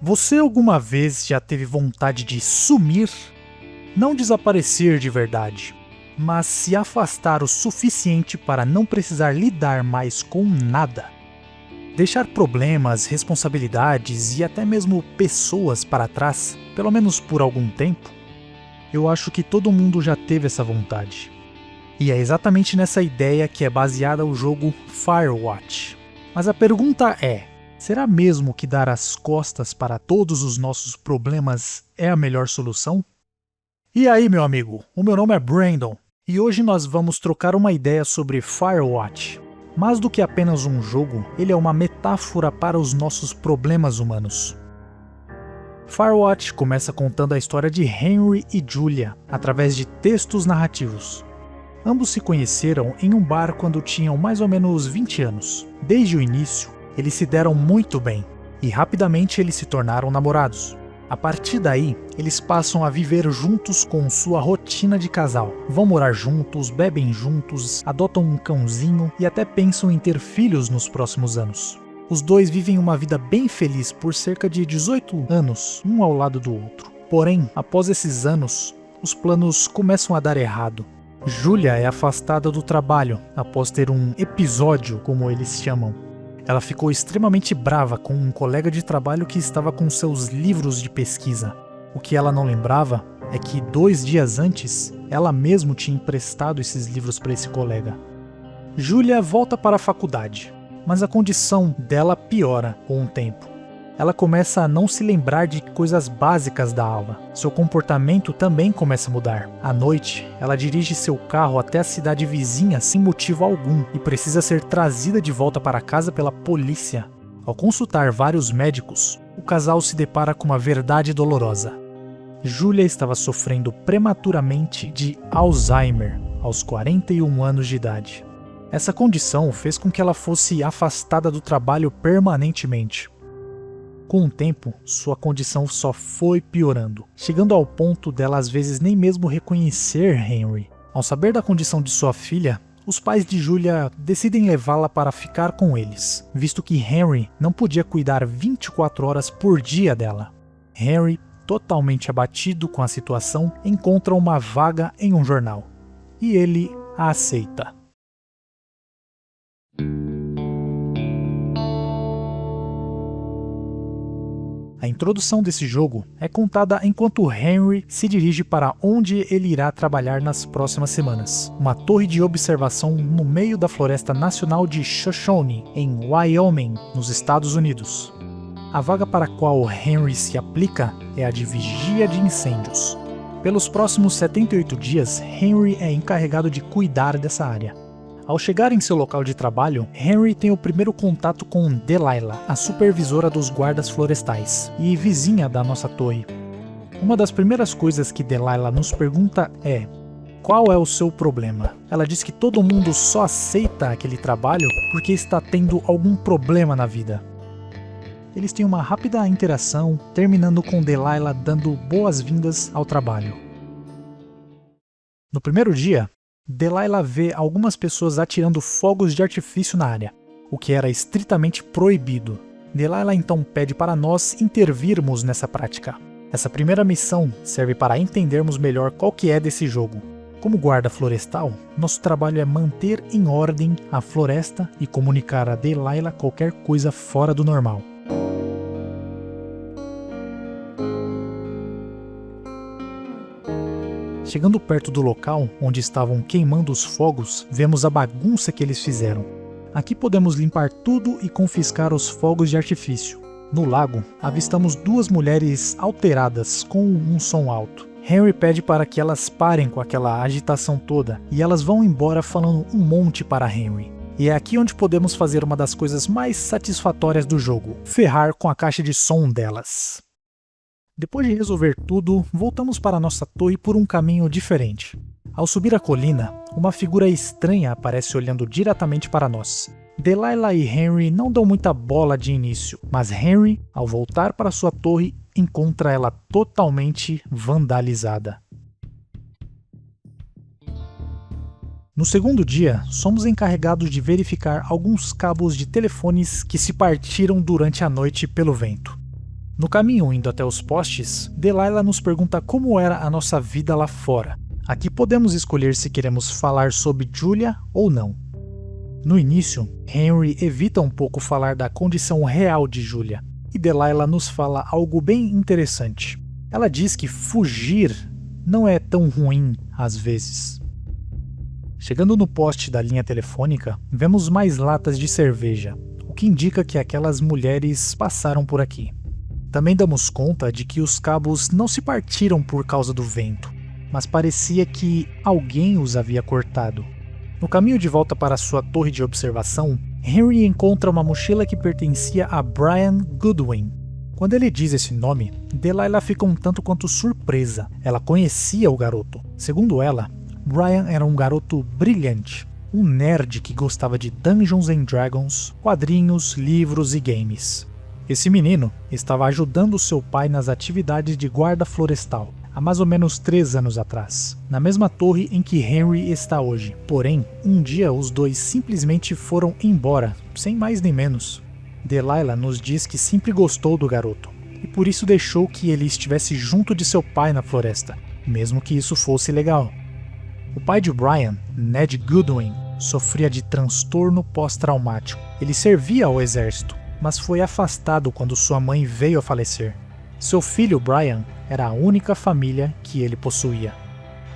Você alguma vez já teve vontade de sumir? Não desaparecer de verdade, mas se afastar o suficiente para não precisar lidar mais com nada? Deixar problemas, responsabilidades e até mesmo pessoas para trás, pelo menos por algum tempo? Eu acho que todo mundo já teve essa vontade. E é exatamente nessa ideia que é baseada o jogo Firewatch. Mas a pergunta é: será mesmo que dar as costas para todos os nossos problemas é a melhor solução? E aí, meu amigo, o meu nome é Brandon, e hoje nós vamos trocar uma ideia sobre Firewatch. Mais do que apenas um jogo, ele é uma metáfora para os nossos problemas humanos. Firewatch começa contando a história de Henry e Julia, através de textos narrativos. Ambos se conheceram em um bar quando tinham mais ou menos 20 anos. Desde o início, eles se deram muito bem, e rapidamente eles se tornaram namorados. A partir daí, eles passam a viver juntos com sua rotina de casal. Vão morar juntos, bebem juntos, adotam um cãozinho e até pensam em ter filhos nos próximos anos. Os dois vivem uma vida bem feliz por cerca de 18 anos, um ao lado do outro. Porém, após esses anos, os planos começam a dar errado. Julia é afastada do trabalho após ter um episódio, como eles chamam. Ela ficou extremamente brava com um colega de trabalho que estava com seus livros de pesquisa. O que ela não lembrava é que 2 dias antes, ela mesma tinha emprestado esses livros para esse colega. Julia volta para a faculdade, mas a condição dela piora com o tempo. Ela começa a não se lembrar de coisas básicas da aula. Seu comportamento também começa a mudar. À noite, ela dirige seu carro até a cidade vizinha sem motivo algum e precisa ser trazida de volta para casa pela polícia. Ao consultar vários médicos, o casal se depara com uma verdade dolorosa. Julia estava sofrendo prematuramente de Alzheimer aos 41 anos de idade. Essa condição fez com que ela fosse afastada do trabalho permanentemente. Com o tempo, sua condição só foi piorando, chegando ao ponto dela às vezes nem mesmo reconhecer Henry. Ao saber da condição de sua filha, os pais de Julia decidem levá-la para ficar com eles, visto que Henry não podia cuidar 24 horas por dia dela. Henry, totalmente abatido com a situação, encontra uma vaga em um jornal, e ele a aceita. A introdução desse jogo é contada enquanto Henry se dirige para onde ele irá trabalhar nas próximas semanas, uma torre de observação no meio da Floresta Nacional de Shoshone, em Wyoming, nos Estados Unidos. A vaga para a qual Henry se aplica é a de vigia de incêndios. Pelos próximos 78 dias, Henry é encarregado de cuidar dessa área. Ao chegar em seu local de trabalho, Henry tem o primeiro contato com Delilah, a supervisora dos guardas florestais e vizinha da nossa torre. Uma das primeiras coisas que Delilah nos pergunta é: qual é o seu problema? Ela diz que todo mundo só aceita aquele trabalho porque está tendo algum problema na vida. Eles têm uma rápida interação, terminando com Delilah dando boas-vindas ao trabalho. No primeiro dia, Delilah vê algumas pessoas atirando fogos de artifício na área, o que era estritamente proibido. Delilah então pede para nós intervirmos nessa prática. Essa primeira missão serve para entendermos melhor qual que é desse jogo. Como guarda florestal, nosso trabalho é manter em ordem a floresta e comunicar a Delilah qualquer coisa fora do normal. Chegando perto do local onde estavam queimando os fogos, vemos a bagunça que eles fizeram. Aqui podemos limpar tudo e confiscar os fogos de artifício. No lago, avistamos 2 mulheres alteradas com um som alto. Henry pede para que elas parem com aquela agitação toda e elas vão embora falando um monte para Henry. E é aqui onde podemos fazer uma das coisas mais satisfatórias do jogo: ferrar com a caixa de som delas. Depois de resolver tudo, voltamos para nossa torre por um caminho diferente. Ao subir a colina, uma figura estranha aparece olhando diretamente para nós. Delilah e Henry não dão muita bola de início, mas Henry, ao voltar para sua torre, encontra ela totalmente vandalizada. No segundo dia, somos encarregados de verificar alguns cabos de telefones que se partiram durante a noite pelo vento. No caminho indo até os postes, Delilah nos pergunta como era a nossa vida lá fora. Aqui podemos escolher se queremos falar sobre Julia ou não. No início, Henry evita um pouco falar da condição real de Julia, e Delilah nos fala algo bem interessante. Ela diz que fugir não é tão ruim às vezes. Chegando no poste da linha telefônica, vemos mais latas de cerveja, o que indica que aquelas mulheres passaram por aqui. Também damos conta de que os cabos não se partiram por causa do vento, mas parecia que alguém os havia cortado. No caminho de volta para sua torre de observação, Henry encontra uma mochila que pertencia a Brian Goodwin. Quando ele diz esse nome, Delilah fica um tanto quanto surpresa. Ela conhecia o garoto. Segundo ela, Brian era um garoto brilhante, um nerd que gostava de Dungeons and Dragons, quadrinhos, livros e games. Esse menino estava ajudando seu pai nas atividades de guarda florestal, há mais ou menos 3 anos atrás, na mesma torre em que Henry está hoje. Porém, um dia os dois simplesmente foram embora, sem mais nem menos. Delilah nos diz que sempre gostou do garoto, e por isso deixou que ele estivesse junto de seu pai na floresta, mesmo que isso fosse legal. O pai de Brian, Ned Goodwin, sofria de transtorno pós-traumático. Ele servia ao exército, mas foi afastado quando sua mãe veio a falecer. Seu filho Brian era a única família que ele possuía.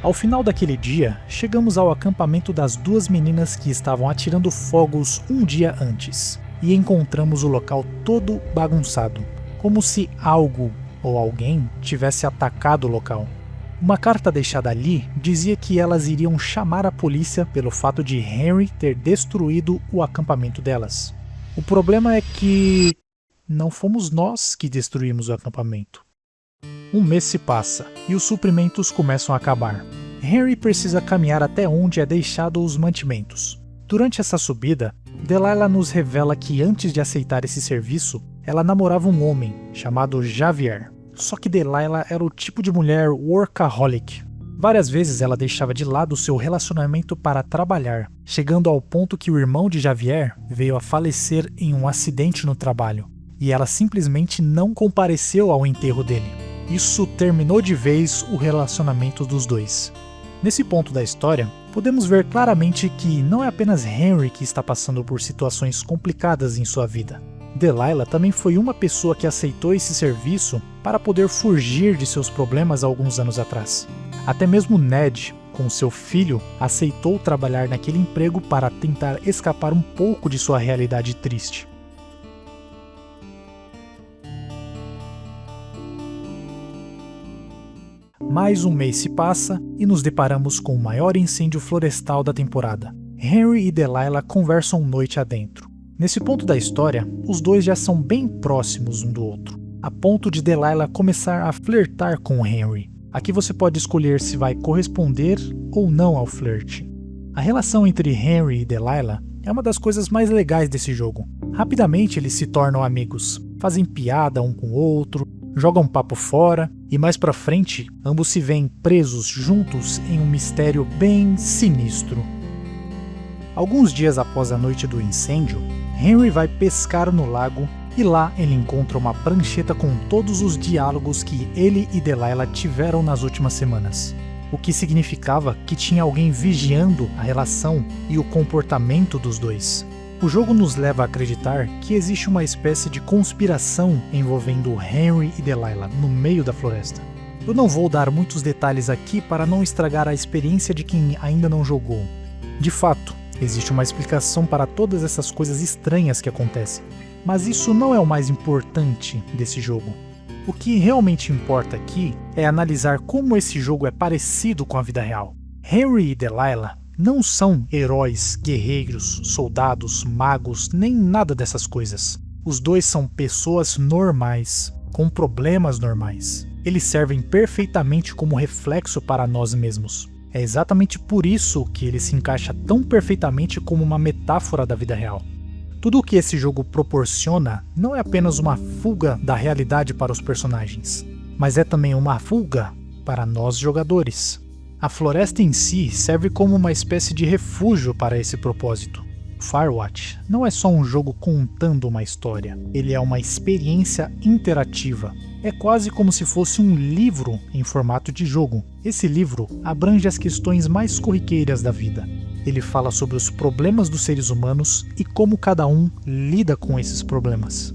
Ao final daquele dia, chegamos ao acampamento das 2 meninas que estavam atirando fogos um dia antes, e encontramos o local todo bagunçado, como se algo ou alguém tivesse atacado o local. Uma carta deixada ali dizia que elas iriam chamar a polícia pelo fato de Henry ter destruído o acampamento delas. O problema é que não fomos nós que destruímos o acampamento. Um mês se passa e os suprimentos começam a acabar. Henry precisa caminhar até onde é deixado os mantimentos. Durante essa subida, Delilah nos revela que antes de aceitar esse serviço, ela namorava um homem chamado Javier. Só que Delilah era o tipo de mulher workaholic. Várias vezes ela deixava de lado seu relacionamento para trabalhar, chegando ao ponto que o irmão de Javier veio a falecer em um acidente no trabalho, e ela simplesmente não compareceu ao enterro dele. Isso terminou de vez o relacionamento dos dois. Nesse ponto da história, podemos ver claramente que não é apenas Henry que está passando por situações complicadas em sua vida. Delilah também foi uma pessoa que aceitou esse serviço para poder fugir de seus problemas alguns anos atrás. Até mesmo Ned, com seu filho, aceitou trabalhar naquele emprego para tentar escapar um pouco de sua realidade triste. Mais um mês se passa e nos deparamos com o maior incêndio florestal da temporada. Henry e Delilah conversam noite adentro. Nesse ponto da história, os dois já são bem próximos um do outro, a ponto de Delilah começar a flertar com Henry. Aqui você pode escolher se vai corresponder ou não ao flerte. A relação entre Henry e Delilah é uma das coisas mais legais desse jogo. Rapidamente eles se tornam amigos, fazem piada um com o outro, jogam papo fora, e mais pra frente, ambos se veem presos juntos em um mistério bem sinistro. Alguns dias após a noite do incêndio, Henry vai pescar no lago e lá ele encontra uma prancheta com todos os diálogos que ele e Delilah tiveram nas últimas semanas, o que significava que tinha alguém vigiando a relação e o comportamento dos dois. O jogo nos leva a acreditar que existe uma espécie de conspiração envolvendo Henry e Delilah no meio da floresta. Eu não vou dar muitos detalhes aqui para não estragar a experiência de quem ainda não jogou. De fato, existe uma explicação para todas essas coisas estranhas que acontecem. Mas isso não é o mais importante desse jogo. O que realmente importa aqui é analisar como esse jogo é parecido com a vida real. Henry e Delilah não são heróis, guerreiros, soldados, magos, nem nada dessas coisas. Os dois são pessoas normais, com problemas normais. Eles servem perfeitamente como reflexo para nós mesmos. É exatamente por isso que ele se encaixa tão perfeitamente como uma metáfora da vida real. Tudo o que esse jogo proporciona não é apenas uma fuga da realidade para os personagens, mas é também uma fuga para nós jogadores. A floresta em si serve como uma espécie de refúgio para esse propósito. Firewatch não é só um jogo contando uma história, ele é uma experiência interativa. É quase como se fosse um livro em formato de jogo. Esse livro abrange as questões mais corriqueiras da vida. Ele fala sobre os problemas dos seres humanos e como cada um lida com esses problemas.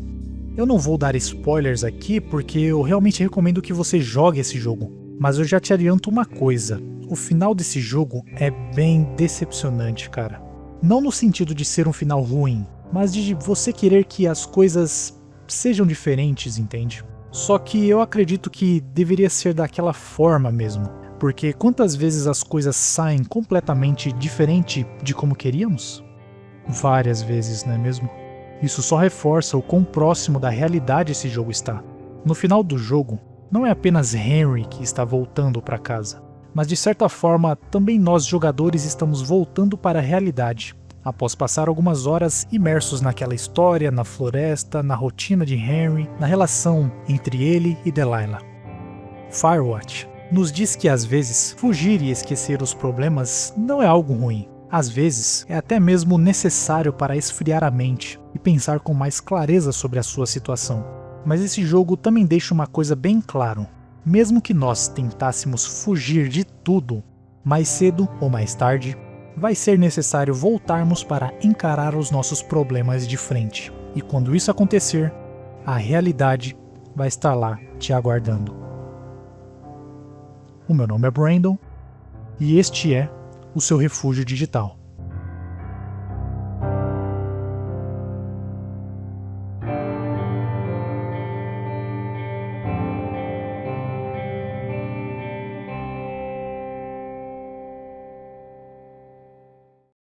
Eu não vou dar spoilers aqui porque eu realmente recomendo que você jogue esse jogo, mas eu já te adianto uma coisa: o final desse jogo é bem decepcionante, cara. Não no sentido de ser um final ruim, mas de você querer que as coisas sejam diferentes, entende? Só que eu acredito que deveria ser daquela forma mesmo, porque quantas vezes as coisas saem completamente diferente de como queríamos? Várias vezes, não é mesmo? Isso só reforça o quão próximo da realidade esse jogo está. No final do jogo, não é apenas Henry que está voltando para casa, mas de certa forma também nós jogadores estamos voltando para a realidade, após passar algumas horas imersos naquela história, na floresta, na rotina de Henry, na relação entre ele e Delilah. Firewatch nos diz que às vezes fugir e esquecer os problemas não é algo ruim. Às vezes é até mesmo necessário para esfriar a mente e pensar com mais clareza sobre a sua situação. Mas esse jogo também deixa uma coisa bem claro: mesmo que nós tentássemos fugir de tudo, mais cedo ou mais tarde, vai ser necessário voltarmos para encarar os nossos problemas de frente. E quando isso acontecer, a realidade vai estar lá te aguardando. O meu nome é Brandon e este é o seu refúgio digital.